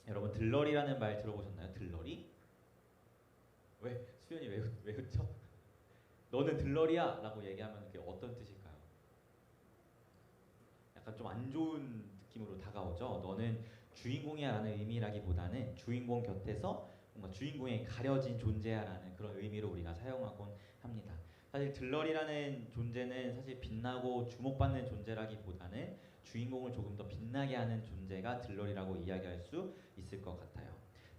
여러분 들러리라는 말 들어보셨나요? 들러리? 왜? 수연이 왜 웃죠? 너는 들러리야! 라고 얘기하면 그게 어떤 뜻일까요? 약간 좀 안 좋은 느낌으로 다가오죠. 너는 주인공이야 라는 의미라기보다는 주인공 곁에서 뭔가 주인공에 가려진 존재야 라는 그런 의미로 우리가 사용하곤 합니다. 사실 들러리라는 존재는 사실 빛나고 주목받는 존재라기보다는 주인공을 조금 더 빛나게 하는 존재가 들러리라고 이야기할 수 있을 것 같아요.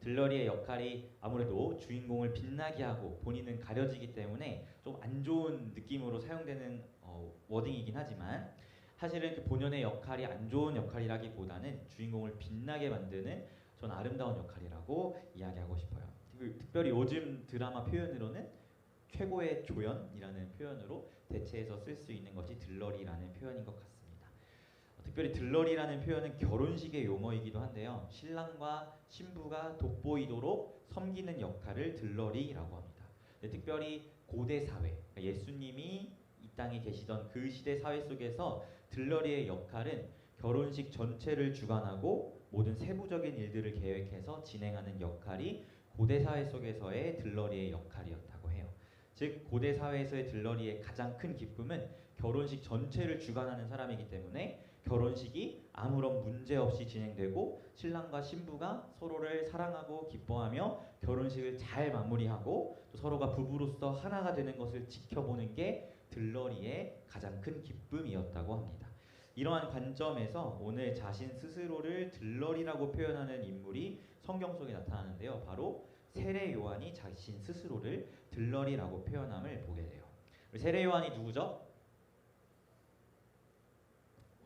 들러리의 역할이 아무래도 주인공을 빛나게 하고 본인은 가려지기 때문에 좀 안 좋은 느낌으로 사용되는 워딩이긴 하지만 사실은 그 본연의 역할이 안 좋은 역할이라기보다는 주인공을 빛나게 만드는 전 아름다운 역할이라고 이야기하고 싶어요. 특별히 요즘 드라마 표현으로는 최고의 조연이라는 표현으로 대체해서 쓸 수 있는 것이 들러리라는 표현인 것 같습니다. 특별히 들러리라는 표현은 결혼식의 용어이기도 한데요. 신랑과 신부가 돋보이도록 섬기는 역할을 들러리라고 합니다. 특별히 고대 사회, 그러니까 예수님이 이 땅에 계시던 그 시대 사회 속에서 들러리의 역할은 결혼식 전체를 주관하고 모든 세부적인 일들을 계획해서 진행하는 역할이 고대 사회 속에서의 들러리의 역할이었다고 해요. 즉 고대 사회에서의 들러리의 가장 큰 기쁨은 결혼식 전체를 주관하는 사람이기 때문에 결혼식이 아무런 문제 없이 진행되고 신랑과 신부가 서로를 사랑하고 기뻐하며 결혼식을 잘 마무리하고 또 서로가 부부로서 하나가 되는 것을 지켜보는 게 들러리의 가장 큰 기쁨이었다고 합니다. 이러한 관점에서 오늘 자신 스스로를 들러리라고 표현하는 인물이 성경 속에 나타나는데요. 바로 세례 요한이 자신 스스로를 들러리라고 표현함을 보게 돼요. 세례 요한이 누구죠?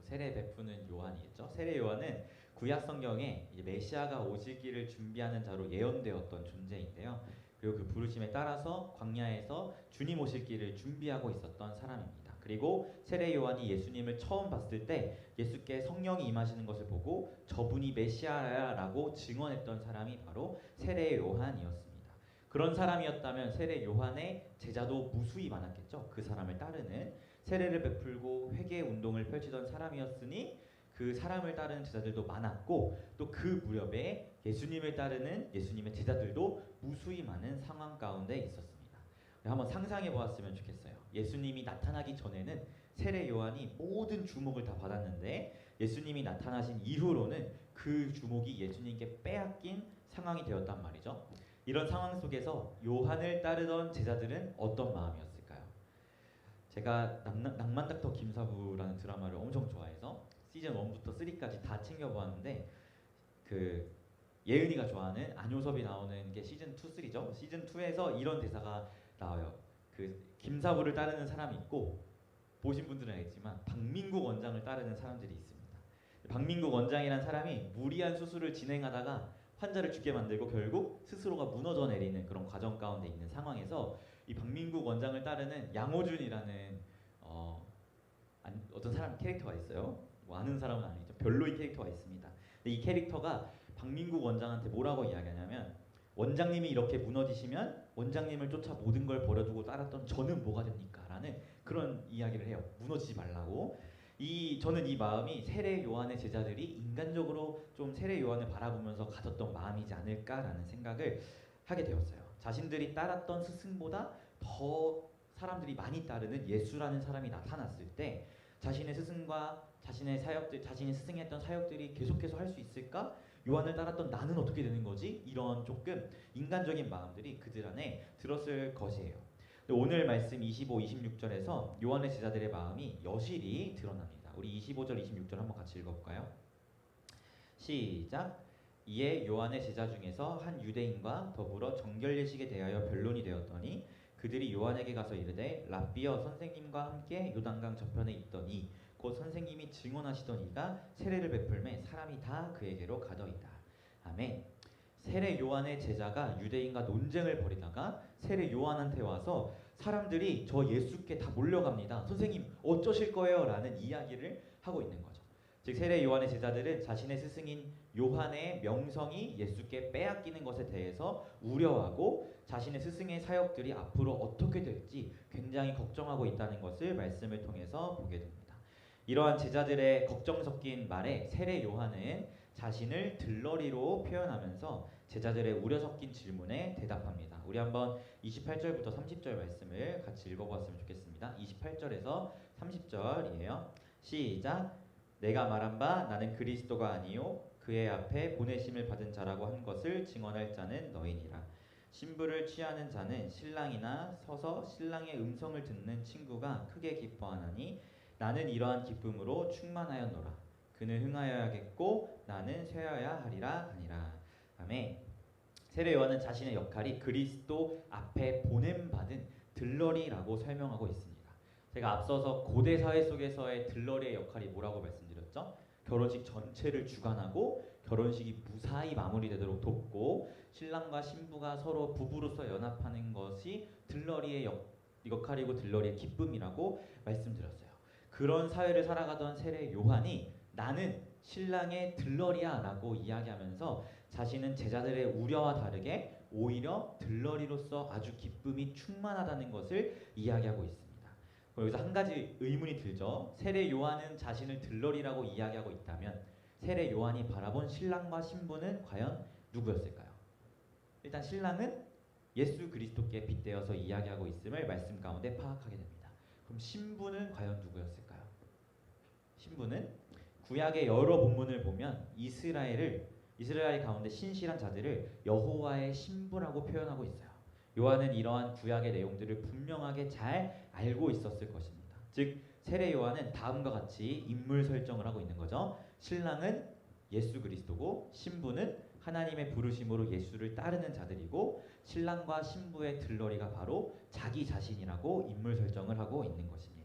세례 베푸는 요한이겠죠. 세례 요한은 구약 성경에 이제 메시아가 오실 길을 준비하는 자로 예언되었던 존재인데요. 그리고 그 부르심에 따라서 광야에서 주님 오실 길을 준비하고 있었던 사람입니다. 그리고 세례 요한이 예수님을 처음 봤을 때 예수께 성령이 임하시는 것을 보고 저분이 메시아라고 증언했던 사람이 바로 세례 요한이었습니다. 그런 사람이었다면 세례 요한의 제자도 무수히 많았겠죠. 그 사람을 따르는 세례를 베풀고 회개 운동을 펼치던 사람이었으니 그 사람을 따르는 제자들도 많았고 또 그 무렵에 예수님을 따르는 예수님의 제자들도 무수히 많은 상황 가운데 있었습니다. 한번 상상해 보았으면 좋겠어요. 예수님이 나타나기 전에는 세례 요한이 모든 주목을 다 받았는데 예수님이 나타나신 이후로는 그 주목이 예수님께 빼앗긴 상황이 되었단 말이죠. 이런 상황 속에서 요한을 따르던 제자들은 어떤 마음이었을까요? 제가 낭만닥터 김사부라는 드라마를 엄청 좋아해서 시즌 1부터 3까지 다 챙겨보았는데 그 예은이가 좋아하는 안효섭이 나오는 게 시즌 2, 3죠. 시즌 2에서 이런 대사가 나와요. 그 김사부를 따르는 사람이 있고 보신 분들은 알겠지만 박민국 원장을 따르는 사람들이 있습니다. 박민국 원장이라는 사람이 무리한 수술을 진행하다가 환자를 죽게 만들고 결국 스스로가 무너져 내리는 그런 과정 가운데 있는 상황에서 이 박민국 원장을 따르는 양호준이라는 어떤 사람 캐릭터가 있어요. 뭐 아는 사람은 아니죠. 별로의 캐릭터가 있습니다. 근데 이 캐릭터가 박민국 원장한테 뭐라고 이야기하냐면 원장님이 이렇게 무너지시면 원장님을 쫓아 모든 걸 버려두고 따랐던 저는 뭐가 됩니까? 라는 그런 이야기를 해요. 무너지지 말라고. 저는 이 마음이 세례 요한의 제자들이 인간적으로 좀 세례 요한을 바라보면서 가졌던 마음이지 않을까라는 생각을 하게 되었어요. 자신들이 따랐던 스승보다 더 사람들이 많이 따르는 예수라는 사람이 나타났을 때 자신의 스승과 자신의 사역들, 자신이 스승했던 사역들이 계속해서 할 수 있을까? 요한을 따랐던 나는 어떻게 되는 거지? 이런 조금 인간적인 마음들이 그들 안에 들었을 것이에요. 오늘 말씀 25, 26절에서 요한의 제자들의 마음이 여실히 드러납니다. 우리 25절, 26절 한번 같이 읽어볼까요? 시작! 이에 요한의 제자 중에서 한 유대인과 더불어 정결 예식에 대하여 변론이 되었더니 그들이 요한에게 가서 이르되 랍비여 선생님과 함께 요단강 저편에 있더니 곧 선생님이 증언하시던 이가 세례를 베풀매 사람이 다 그에게로 가더이다. 아멘. 세례 요한의 제자가 유대인과 논쟁을 벌이다가 세례 요한한테 와서 사람들이 저 예수께 다 몰려갑니다. 선생님 어쩌실 거예요? 라는 이야기를 하고 있는 거죠. 즉 세례 요한의 제자들은 자신의 스승인 요한의 명성이 예수께 빼앗기는 것에 대해서 우려하고 자신의 스승의 사역들이 앞으로 어떻게 될지 굉장히 걱정하고 있다는 것을 말씀을 통해서 보게 됩니다. 이러한 제자들의 걱정 섞인 말에 세례 요한은 자신을 들러리로 표현하면서 제자들의 우려 섞인 질문에 대답합니다. 우리 한번 28절부터 30절 말씀을 같이 읽어보았으면 좋겠습니다. 28절에서 30절이에요. 시작. 내가 말한 바 나는 그리스도가 아니요 그의 앞에 보내심을 받은 자라고 한 것을 증언할 자는 너희니라. 신부를 취하는 자는 신랑이나 서서 신랑의 음성을 듣는 친구가 크게 기뻐하나니 나는 이러한 기쁨으로 충만하였노라. 그는 흥하여야겠고 나는 쇠하여야 하리라 하니라. 아멘. 세례 요한은 자신의 역할이 그리스도 앞에 보냄받은 들러리라고 설명하고 있습니다. 제가 앞서서 고대 사회 속에서의 들러리의 역할이 뭐라고 말씀드렸죠? 결혼식 전체를 주관하고 결혼식이 무사히 마무리되도록 돕고 신랑과 신부가 서로 부부로서 연합하는 것이 들러리의 역할이고 들러리의 기쁨이라고 말씀드렸어요. 그런 사회를 살아가던 세례 요한이 나는 신랑의 들러리야 라고 이야기하면서 자신은 제자들의 우려와 다르게 오히려 들러리로서 아주 기쁨이 충만하다는 것을 이야기하고 있습니다. 여기서 한 가지 의문이 들죠. 세례 요한은 자신을 들러리라고 이야기하고 있다면 세례 요한이 바라본 신랑과 신부는 과연 누구였을까요? 일단 신랑은 예수 그리스도께 빗대어서 이야기하고 있음을 말씀 가운데 파악하게 됩니다. 그럼 신부는 과연 누구였을까요? 신부는 구약의 여러 본문을 보면 이스라엘 가운데 신실한 자들을 여호와의 신부라고 표현하고 있어요. 요한은 이러한 구약의 내용들을 분명하게 잘 알고 있었을 것입니다. 즉 세례 요한은 다음과 같이 인물 설정을 하고 있는 거죠. 신랑은 예수 그리스도고 신부는 하나님의 부르심으로 예수를 따르는 자들이고 신랑과 신부의 들러리가 바로 자기 자신이라고 인물 설정을 하고 있는 것입니다.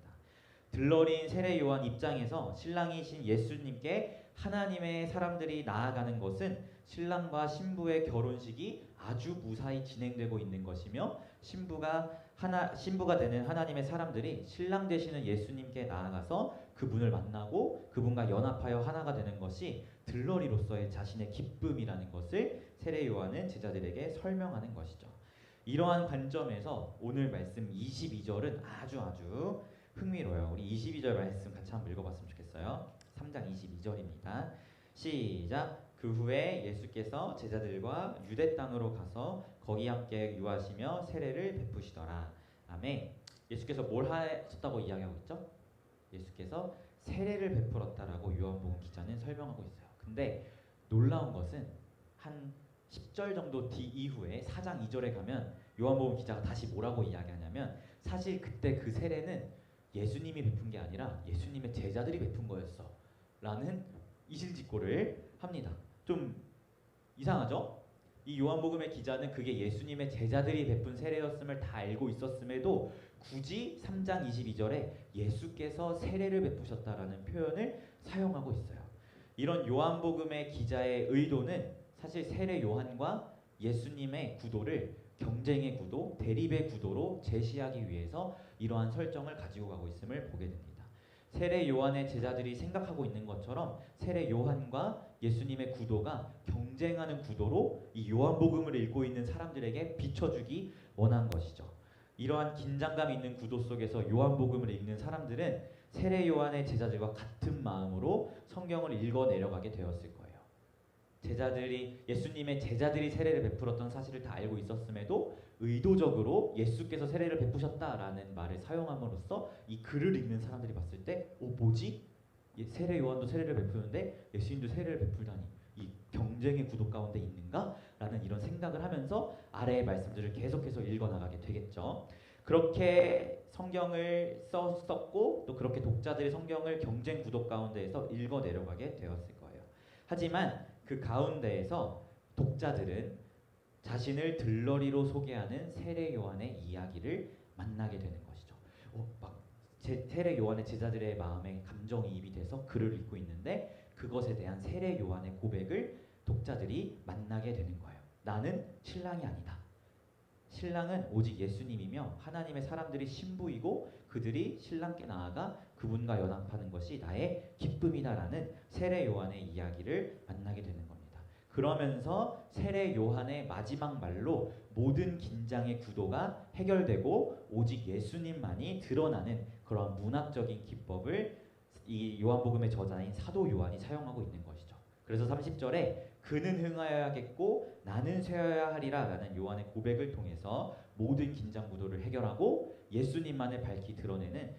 들러리인 세례 요한 입장에서 신랑이신 예수님께 하나님의 사람들이 나아가는 것은 신랑과 신부의 결혼식이 아주 무사히 진행되고 있는 것이며 신부가 되는 하나님의 사람들이 신랑 되시는 예수님께 나아가서 그분을 만나고 그분과 연합하여 하나가 되는 것이 들러리로서의 자신의 기쁨이라는 것을 세례 요한은 제자들에게 설명하는 것이죠. 이러한 관점에서 오늘 말씀 22절은 아주 흥미로워요. 우리 22절 말씀 같이 한번 읽어봤으면 좋겠어요. 3장 22절입니다. 시작. 그 후에 예수께서 제자들과 유대 땅으로 가서 거기 함께 유하시며 세례를 베푸시더라. 아멘. 예수께서 뭘 하셨다고 이야기하고 있죠? 예수께서 세례를 베풀었다라고 요한복음 기자는 설명하고 있어요. 근데 놀라운 것은 한 10절 정도 뒤 이후에 4장 2절에 가면 요한복음 기자가 다시 뭐라고 이야기하냐면 사실 그때 그 세례는 예수님이 베푼 게 아니라 예수님의 제자들이 베푼 거였어 라는 이실직고를 합니다. 좀 이상하죠? 이 요한복음의 기자는 그게 예수님의 제자들이 베푼 세례였음을 다 알고 있었음에도 굳이 3장 22절에 예수께서 세례를 베푸셨다라는 표현을 사용하고 있어요. 이런 요한복음의 기자의 의도는 사실 세례 요한과 예수님의 구도를 경쟁의 구도, 대립의 구도로 제시하기 위해서 이러한 설정을 가지고 가고 있음을 보게 됩니다. 세례 요한의 제자들이 생각하고 있는 것처럼 세례 요한과 예수님의 구도가 경쟁하는 구도로 이 요한복음을 읽고 있는 사람들에게 비춰주기 원한 것이죠. 이러한 긴장감 있는 구도 속에서 요한복음을 읽는 사람들은 세례 요한의 제자들과 같은 마음으로 성경을 읽어 내려가게 되었을 거예요. 예수님의 제자들이 세례를 베풀었던 사실을 다 알고 있었음에도 의도적으로 예수께서 세례를 베푸셨다라는 말을 사용함으로써 이 글을 읽는 사람들이 봤을 때 뭐지? 세례 요한도 세례를 베푸는데 예수님도 세례를 베풀다니 이 경쟁의 구도 가운데 있는가? 라는 이런 생각을 하면서 아래의 말씀들을 계속해서 읽어나가게 되겠죠. 그렇게 성경을 썼고 또 그렇게 독자들이 성경을 경쟁 구도 가운데에서 읽어 내려가게 되었을 거예요. 하지만 그 가운데에서 독자들은 자신을 들러리로 소개하는 세례 요한의 이야기를 만나게 되는 것이죠. 세례 요한의 제자들의 마음에 감정이입이 돼서 글을 읽고 있는데 그것에 대한 세례 요한의 고백을 독자들이 만나게 되는 거예요. 나는 신랑이 아니다. 신랑은 오직 예수님이며 하나님의 사람들이 신부이고 그들이 신랑께 나아가 그분과 연합하는 것이 나의 기쁨이다라는 세례 요한의 이야기를 만나게 되는 겁니다. 그러면서 세례 요한의 마지막 말로 모든 긴장의 구도가 해결되고 오직 예수님만이 드러나는 그런 문학적인 기법을 이 요한복음의 저자인 사도 요한이 사용하고 있는 것이죠. 그래서 30절에 그는 흥하여야겠고 나는 쇠하여야 하리라 라는 요한의 고백을 통해서 모든 긴장 구도를 해결하고 예수님만을 밝히 드러내는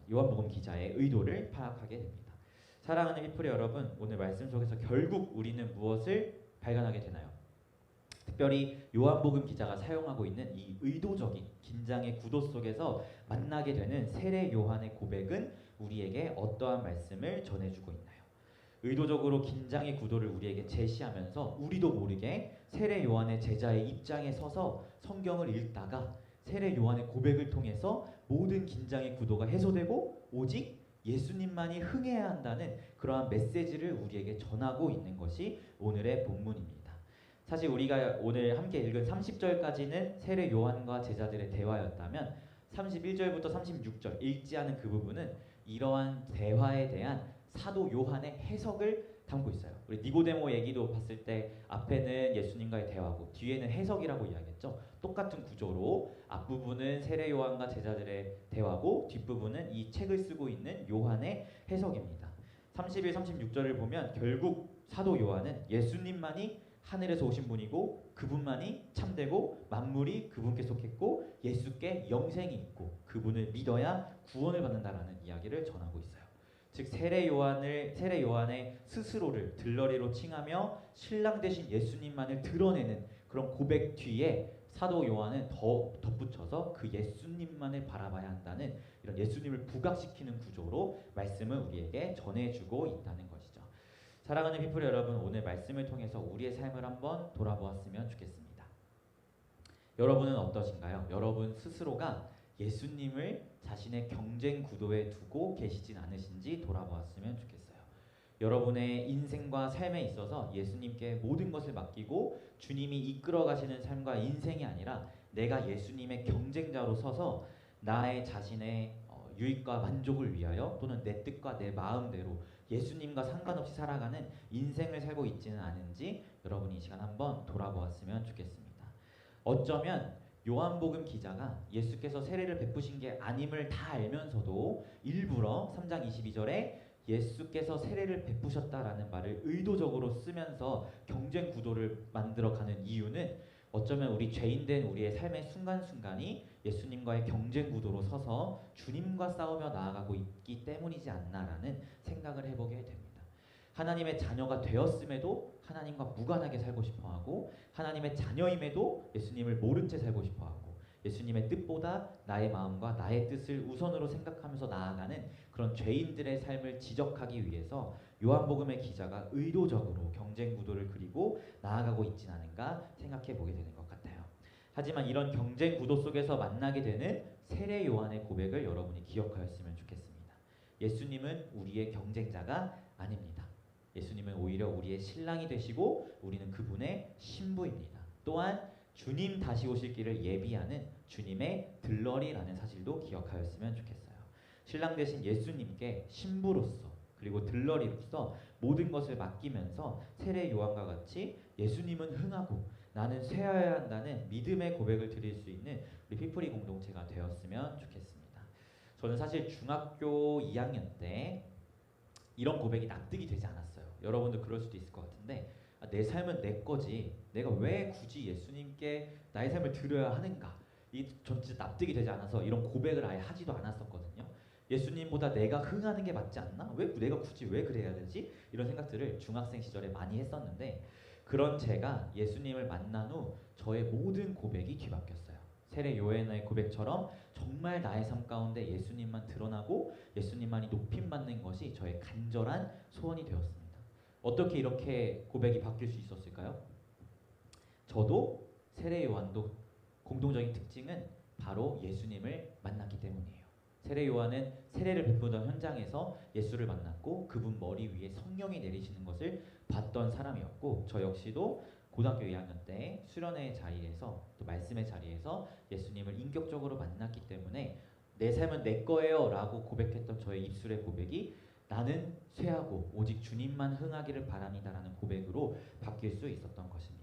요한복음 기자의 의도를 파악하게 됩니다. 사랑하는 피플의 여러분, 오늘 말씀 속에서 결국 우리는 무엇을 발견하게 되나요? 특별히 요한복음 기자가 사용하고 있는 이 의도적인 긴장의 구도 속에서 만나게 되는 세례 요한의 고백은 우리에게 어떠한 말씀을 전해주고 있나요? 의도적으로 긴장의 구도를 우리에게 제시하면서 우리도 모르게 세례 요한의 제자의 입장에 서서 성경을 읽다가 세례 요한의 고백을 통해서 모든 긴장의 구도가 해소되고 오직 예수님만이 흥해야 한다는 그러한 메시지를 우리에게 전하고 있는 것이 오늘의 본문입니다. 사실 우리가 오늘 함께 읽은 30절까지는 세례 요한과 제자들의 대화였다면 31절부터 36절 읽지 않은 그 부분은 이러한 대화에 대한 사도 요한의 해석을 담고 있어요. 우리 니고데모 얘기도 봤을 때 앞에는 예수님과의 대화고 뒤에는 해석이라고 이야기했죠. 똑같은 구조로 앞부분은 세례 요한과 제자들의 대화고 뒷부분은 이 책을 쓰고 있는 요한의 해석입니다. 31, 36절을 보면 결국 사도 요한은 예수님만이 하늘에서 오신 분이고 그분만이 참되고 만물이 그분께 속했고 예수께 영생이 있고 그분을 믿어야 구원을 받는다라는 이야기를 전하고 있어요. 즉 세례 요한의 스스로를 들러리로 칭하며 신랑 되신 예수님만을 드러내는 그런 고백 뒤에 사도 요한은 더 덧붙여서 그 예수님만을 바라봐야 한다는 이런 예수님을 부각시키는 구조로 말씀을 우리에게 전해주고 있다는 것이죠. 사랑하는 피플 여러분, 오늘 말씀을 통해서 우리의 삶을 한번 돌아보았으면 좋겠습니다. 여러분은 어떠신가요? 여러분 스스로가 예수님을 자신의 경쟁 구도에 두고 계시진 않으신지 돌아보았으면 좋겠어요. 여러분의 인생과 삶에 있어서 예수님께 모든 것을 맡기고 주님이 이끌어 가시는 삶과 인생이 아니라 내가 예수님의 경쟁자로 서서 나의 자신의 유익과 만족을 위하여 또는 내 뜻과 내 마음대로 예수님과 상관없이 살아가는 인생을 살고 있지는 않은지 여러분이 이 시간 한번 돌아보았으면 좋겠습니다. 어쩌면 요한복음 기자가 예수께서 세례를 베푸신 게 아님을 다 알면서도 일부러 3장 22절에 예수께서 세례를 베푸셨다라는 말을 의도적으로 쓰면서 경쟁 구도를 만들어가는 이유는 어쩌면 우리 죄인된 우리의 삶의 순간순간이 예수님과의 경쟁 구도로 서서 주님과 싸우며 나아가고 있기 때문이지 않나라는 생각을 해보게 됩니다. 하나님의 자녀가 되었음에도 하나님과 무관하게 살고 싶어하고 하나님의 자녀임에도 예수님을 모른 채 살고 싶어하고 예수님의 뜻보다 나의 마음과 나의 뜻을 우선으로 생각하면서 나아가는 그런 죄인들의 삶을 지적하기 위해서 요한복음의 기자가 의도적으로 경쟁 구도를 그리고 나아가고 있진 않은가 생각해 보게 되는 것 같아요. 하지만 이런 경쟁 구도 속에서 만나게 되는 세례 요한의 고백을 여러분이 기억하였으면 좋겠습니다. 예수님은 우리의 경쟁자가 아닙니다. 예수님은 오히려 우리의 신랑이 되시고 우리는 그분의 신부입니다. 또한 주님 다시 오실 길을 예비하는 주님의 들러리라는 사실도 기억하였으면 좋겠어요. 신랑 되신 예수님께 신부로서 그리고 들러리로서 모든 것을 맡기면서 세례 요한과 같이 예수님은 흥하고 나는 쇠하여야 한다는 믿음의 고백을 드릴 수 있는 우리 피플이 공동체가 되었으면 좋겠습니다. 저는 사실 중학교 2학년 때 이런 고백이 납득이 되지 않았어요. 여러분도 그럴 수도 있을 것 같은데 내 삶은 내 거지 내가 왜 굳이 예수님께 나의 삶을 드려야 하는가, 전 진짜 납득이 되지 않아서 이런 고백을 아예 하지도 않았었거든요. 예수님보다 내가 흥하는 게 맞지 않나? 왜 내가 굳이 왜 그래야 되지? 이런 생각들을 중학생 시절에 많이 했었는데 그런 제가 예수님을 만난 후 저의 모든 고백이 뒤바뀌었어요. 세례 요한의 고백처럼 정말 나의 삶 가운데 예수님만 드러나고 예수님만이 높임받는 것이 저의 간절한 소원이 되었습니다. 어떻게 이렇게 고백이 바뀔 수 있었을까요? 저도 세례 요한도 공통적인 특징은 바로 예수님을 만났기 때문이에요. 세례 요한은 세례를 베푸던 현장에서 예수를 만났고 그분 머리 위에 성령이 내리시는 것을 봤던 사람이었고 저 역시도 고등학교 2학년 때 수련회 자리에서 또 말씀의 자리에서 예수님을 인격적으로 만났기 때문에 내 삶은 내 거예요 라고 고백했던 저의 입술의 고백이 나는 쇠하고 오직 주님만 흥하기를 바랍니다 라는 고백으로 바뀔 수 있었던 것입니다.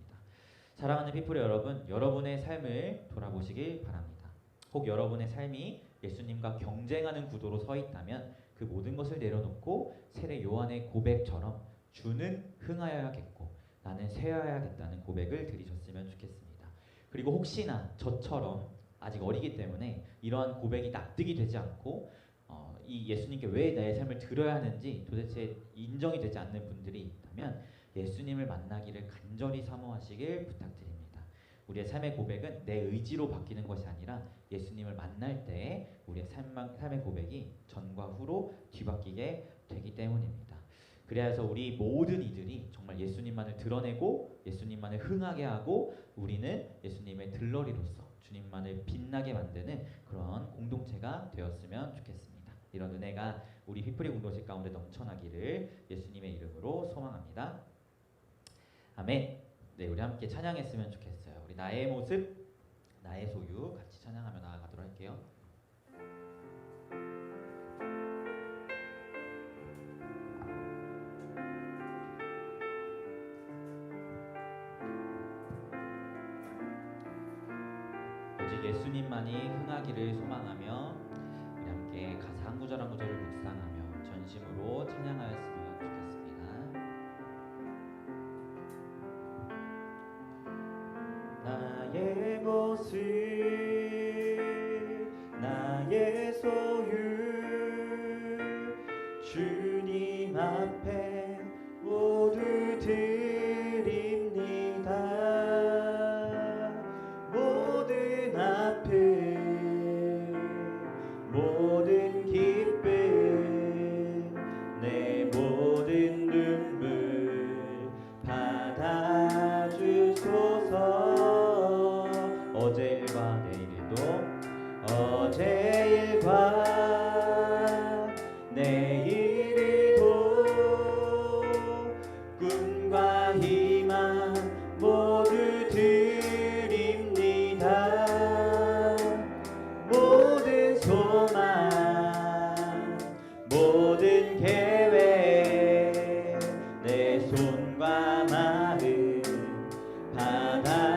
사랑하는 피플 여러분, 여러분의 삶을 돌아보시길 바랍니다. 혹 여러분의 삶이 예수님과 경쟁하는 구도로 서 있다면 그 모든 것을 내려놓고 세례 요한의 고백처럼 주는 흥하여야겠고 나는 쇠하여야겠다는 고백을 드리셨으면 좋겠습니다. 그리고 혹시나 저처럼 아직 어리기 때문에 이러한 고백이 납득이 되지 않고 이 예수님께 왜 내 삶을 드려야 하는지 도대체 인정이 되지 않는 분들이 있다면 예수님을 만나기를 간절히 사모하시길 부탁드립니다. 우리의 삶의 고백은 내 의지로 바뀌는 것이 아니라 예수님을 만날 때 우리의 삶의 고백이 전과 후로 뒤바뀌게 되기 때문입니다. 그래서 우리 모든 이들이 정말 예수님만을 드러내고 예수님만을 흥하게 하고 우리는 예수님의 들러리로서 주님만을 빛나게 만드는 그런 공동체가 되었으면 좋겠습니다. 이런 은혜가 우리 휘프리 공동체 가운데 넘쳐나기를 예수님의 이름으로 소망합니다. 아멘. 네, 우리 함께 찬양했으면 좋겠어요. 우리 나의 모습, 나의 소유 같이 찬양하며 나아가도록 할게요. 오직 예수님만이 흥하기를 소망하며 우리 함께 가사 한 구절 한 구절을 묵상하며 전심으로 찬양하였으면 좋겠습니다. 나의 모습, 나의 소유, 주님 앞에 모두 드립니다. 모든 아픔, 모든 기쁨, 내 모든 눈물 받아주소서. 어제 일과 내일도, 어제 일과 내일도 꿈과 희망 모두 드립니다. 모든 소망, 모든 계획, 내 손과 마음 받아주소서.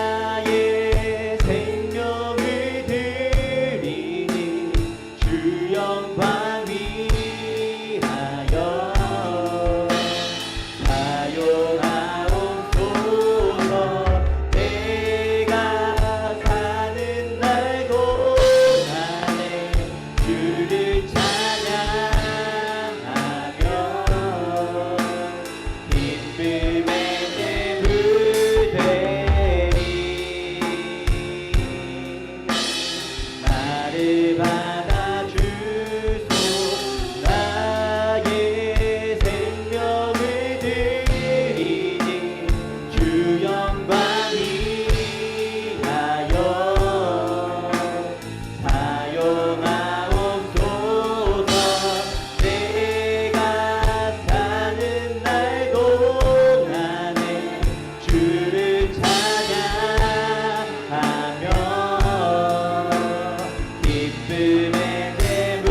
나의 생명을 드리니 주 영광 위하여 사용하옵소서. 내가 사는 날 동안에 주를 찬양하며 기쁨의 재물 되리. 나를 받아주소. 나의 생명을 드리니 주 영광 위하여 사용하옵소서. 내가 사는 날 동안에 주를 찬양하며 기쁨의 재물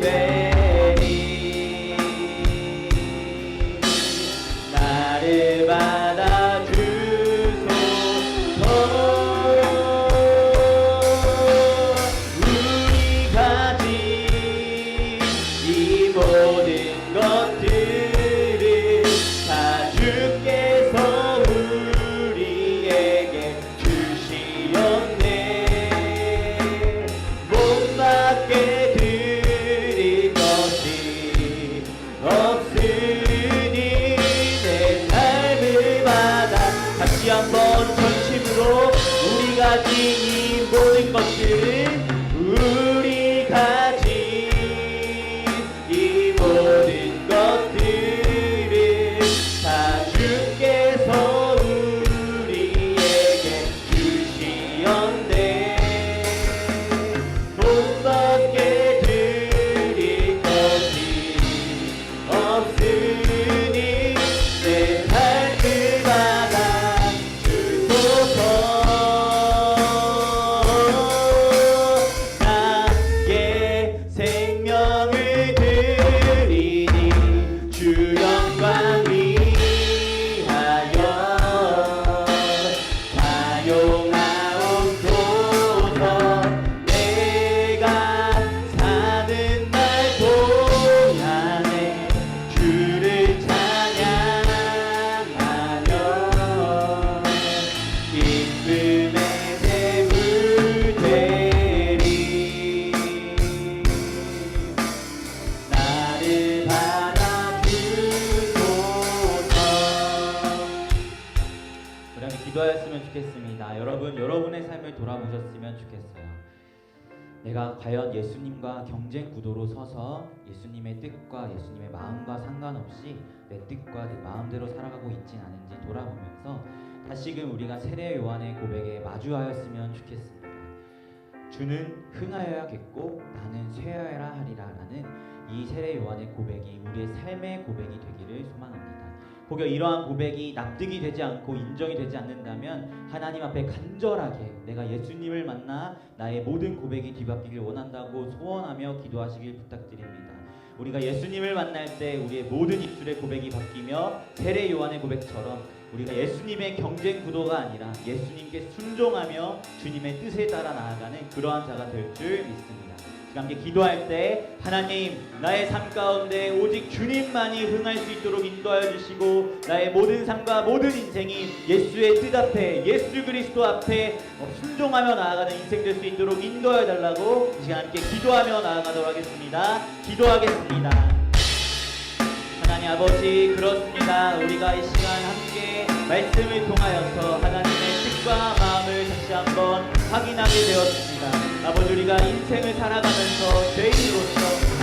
되리. 나를 받아주소서. 우리가 가진 이 모든 것들을 다 주께서 우리에게 주시었네. 몸밖에 드릴 것이 없으니 내 삶을 받아 다시 한번 전심으로 우리 가진 이 모든 것들을 우리 가진 이 모든 좋겠습니다. 여러분, 여러분의 삶을 돌아보셨으면 좋겠어요. 내가 과연 예수님과 경쟁 구도로 서서 예수님의 뜻과 예수님의 마음과 상관없이 내 뜻과 내 마음대로 살아가고 있진 않은지 돌아보면서 다시금 우리가 세례 요한의 고백에 마주하였으면 좋겠습니다. 주는 흥하여야겠고 나는 쇠하여야 하리라 라는 이 세례 요한의 고백이 우리의 삶의 고백이 되기를 소망합니다. 혹여 이러한 고백이 납득이 되지 않고 인정이 되지 않는다면 하나님 앞에 간절하게 내가 예수님을 만나 나의 모든 고백이 뒤바뀌길 원한다고 소원하며 기도하시길 부탁드립니다. 우리가 예수님을 만날 때 우리의 모든 입술의 고백이 바뀌며 세례 요한의 고백처럼 우리가 예수님의 경쟁 구도가 아니라 예수님께 순종하며 주님의 뜻에 따라 나아가는 그러한 자가 될 줄 믿습니다. 함께 기도할 때 하나님, 나의 삶 가운데 오직 주님만이 흥할 수 있도록 인도하여 주시고 나의 모든 삶과 모든 인생이 예수의 뜻 앞에, 예수 그리스도 앞에 순종하며 나아가는 인생 될 수 있도록 인도하여 달라고 이 시간 함께 기도하며 나아가도록 하겠습니다. 기도하겠습니다. 하나님 아버지, 그렇습니다. 우리가 이 시간 함께 말씀을 통하여서 하나님의 뜻과 마음을 다시 한번 확인하게 되었습니다. 아버지, 우리가 인생을 살아가면서 죄인으로서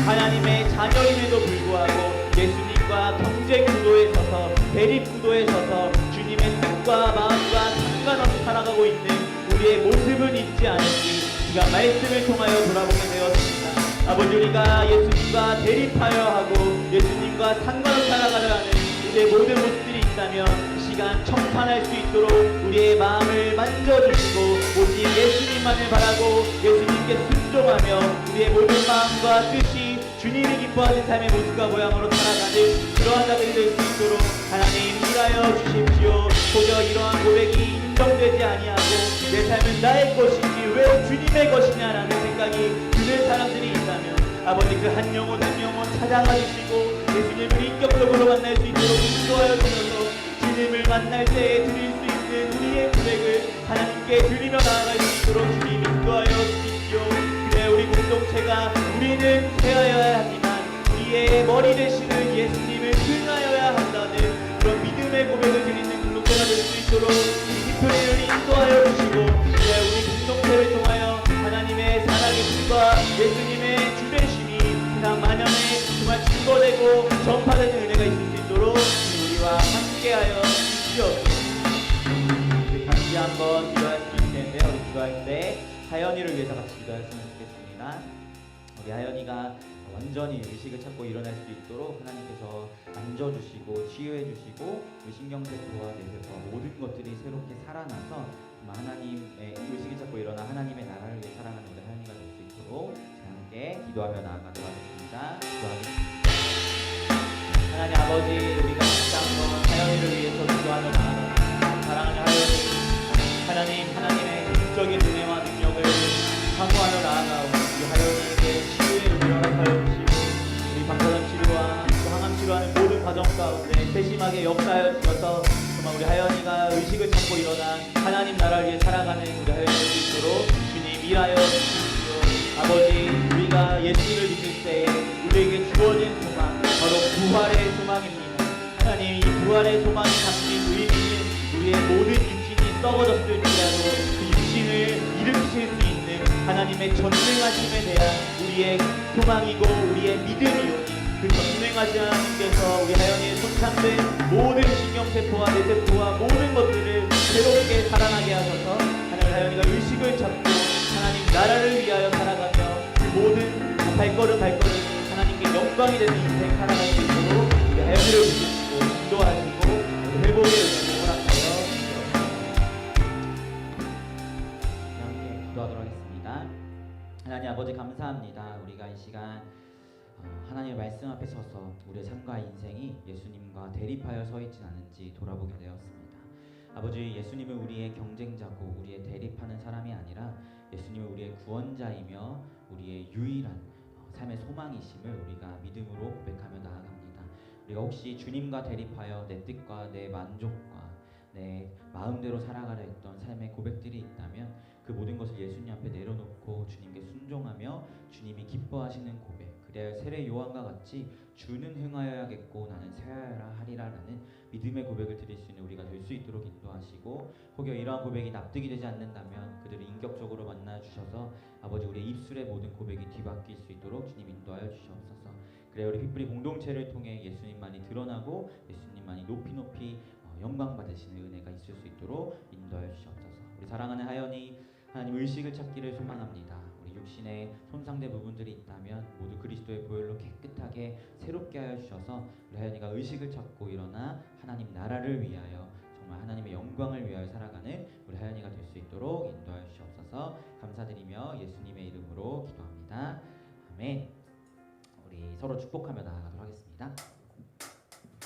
하나님의 자녀임에도 불구하고 예수님과 경쟁 구도에 서서 대립 구도에 서서 주님의 뜻과 마음과 상관없이 살아가고 있는 우리의 모습은 있지 않은지 우리가 말씀을 통하여 돌아보게 되었습니다. 아버지, 우리가 예수님과 대립하여 하고 예수님과 상관없이 살아가려 하는 우리의 모든 모습들이 있다면 이 시간 청산할 수 있도록 우리의 마음을 만져주시고 오직 예수님만을 바라고 예수님께 순종하며 우리의 모든 마음과 뜻이 주님이 기뻐하신 삶의 모습과 모양으로 살아가는 그러한 자들이 될 수 있도록 하나님 일하여 주십시오. 혹여 이러한 고백이 인정되지 아니하고 내 삶은 나의 것인지 왜 주님의 것이냐라는 생각이 드는 사람들이 있다면 아버지, 그 한 영혼 한 영혼 찾아가 주시고 예수님을 인격적으로 만날 수 있도록 인도하여 주셔서 주님을 만날 때에 드릴 수 있는 우리의 고백을 하나님께 드리며 나아갈 수 있도록 주님 인도하여 주십시오. 그래, 우리 공동체가 우리는 쇠하여야 하지만 우리의 머리 되시는 예수님을 승하여야 한다는 그런 믿음의 고백을 드리는 공동체가 될 수 있도록 기표를 인도하여 주시고, 그래, 우리 공동체를 통하여 하나님의 살아계심과 예수님의 주되심이 세상 만연에 정말 증거되고 전파되는 은혜가 있을 수 있도록 우리와 함께하여 주시옵소서. 우리 같이 한번 기도할 수 있을 텐데 우리 기도할 때 하연이를 위해서 같이 기도했으면 좋겠습니다. 우리 하연이가 완전히 의식을 찾고 일어날 수 있도록 하나님께서 만져주시고 치유해주시고 우리 신경세포와 뇌세포와 모든 것들이 새롭게 살아나서 하나님의 의식을 찾고 일어나 하나님의 나라를 위해 살아가는 우리 하연이가 될 수 있도록 함께 기도하며 나아가도록 하겠습니다. 기도하겠습니다. 하나님 아버지, 우리가 다시 한번 하연이를 위해서 기도하며 나아갑니다. 사랑하는 하연이, 하나님의 극적인 은혜와 능력을 사모하며 나아가오니 우리 하연이에게 치유의 은혜를 허락하여 주시고 우리 방사선 치료와 또 항암 치료하는 모든 과정 가운데 세심하게 역사하여 주셔서 정말 우리 하연이가 의식을 찾고 일어나 하나님 나라를 위해 살아가는 우리 하연이 될 수 있도록 주님 일하여 주십시오. 아버지, 우리가 예수를 믿을 때에 우리에게 주어진 소망, 바로 부활의 소망입니다. 하나님, 이 부활의 소망이 담긴 의미는 우리의 모든 육신이 썩어졌을지라도 그 육신을 일으키실 수 있는 하나님의 전능하심에 대한 우리의 소망이고 우리의 믿음이오니 그 전능하신 하나님께서 우리 하연이의 손상된 모든 신경세포와 뇌세포와 모든 것들을 새롭게 살아나게 하셔서 하나님, 하연이가 의식을 찾고 하나님 나라를 위하여 살아가며 그 모든 발걸음이 하나님께 영광이 되는 인생 살아갈 수 있도록 우리 하연이를 부르시고 인도하시고 회복의 은혜를 허락하여 주시옵소서. 함께 기도하도록 하겠습니다. 하나님 아버지, 감사합니다. 우리가 이 시간 하나님의 말씀 앞에 서서 우리의 삶과 인생이 예수님과 대립하여 서 있진 않은지 돌아보게 되었습니다. 아버지, 예수님은 우리의 경쟁자고 우리의 대립하는 사람이 아니라 예수님은 우리의 구원자이며 우리의 유일한 삶의 소망이심을 우리가 믿음으로 고백하며 나아갑니다. 우리가 혹시 주님과 대립하여 내 뜻과 내 만족과 내 마음대로 살아가려 했던 삶의 고백들이 있다면 그 모든 것을 예수님 앞에 내려놓고 주님께 순종하며 주님이 기뻐하시는 고백, 그리하여 세례 요한과 같이 주는 행하여야겠고 나는 세하여라 하리라라는 믿음의 고백을 드릴 수 있는 우리가 될 수 있도록 인도하시고, 혹여 이러한 고백이 납득이 되지 않는다면 그들을 인격적으로 만나 주셔서 아버지 우리의 입술의 모든 고백이 뒤바뀔 수 있도록 주님 인도하여 주시옵소서. 그래 우리 핏불이 공동체를 통해 예수님만이 드러나고 예수님만이 높이 영광 받으시는 은혜가 있을 수 있도록 인도하여 주시옵소서. 우리 사랑하는 하연이 하나님 의식을 찾기를 소망합니다. 우리 육신에 손상된 부분들이 있다면 모두 그리스도의 보혈로 깨끗하게 새롭게 하여 주셔서 우리 하연이가 의식을 찾고 일어나 하나님 나라를 위하여 정말 하나님의 영광을 위하여 살아가는 우리 하연이가 될 수 있도록 인도하여 주시옵소서. 감사드리며 예수님의 이름으로 기도합니다. 아멘. 우리 서로 축복하며 나아가도록 하겠습니다.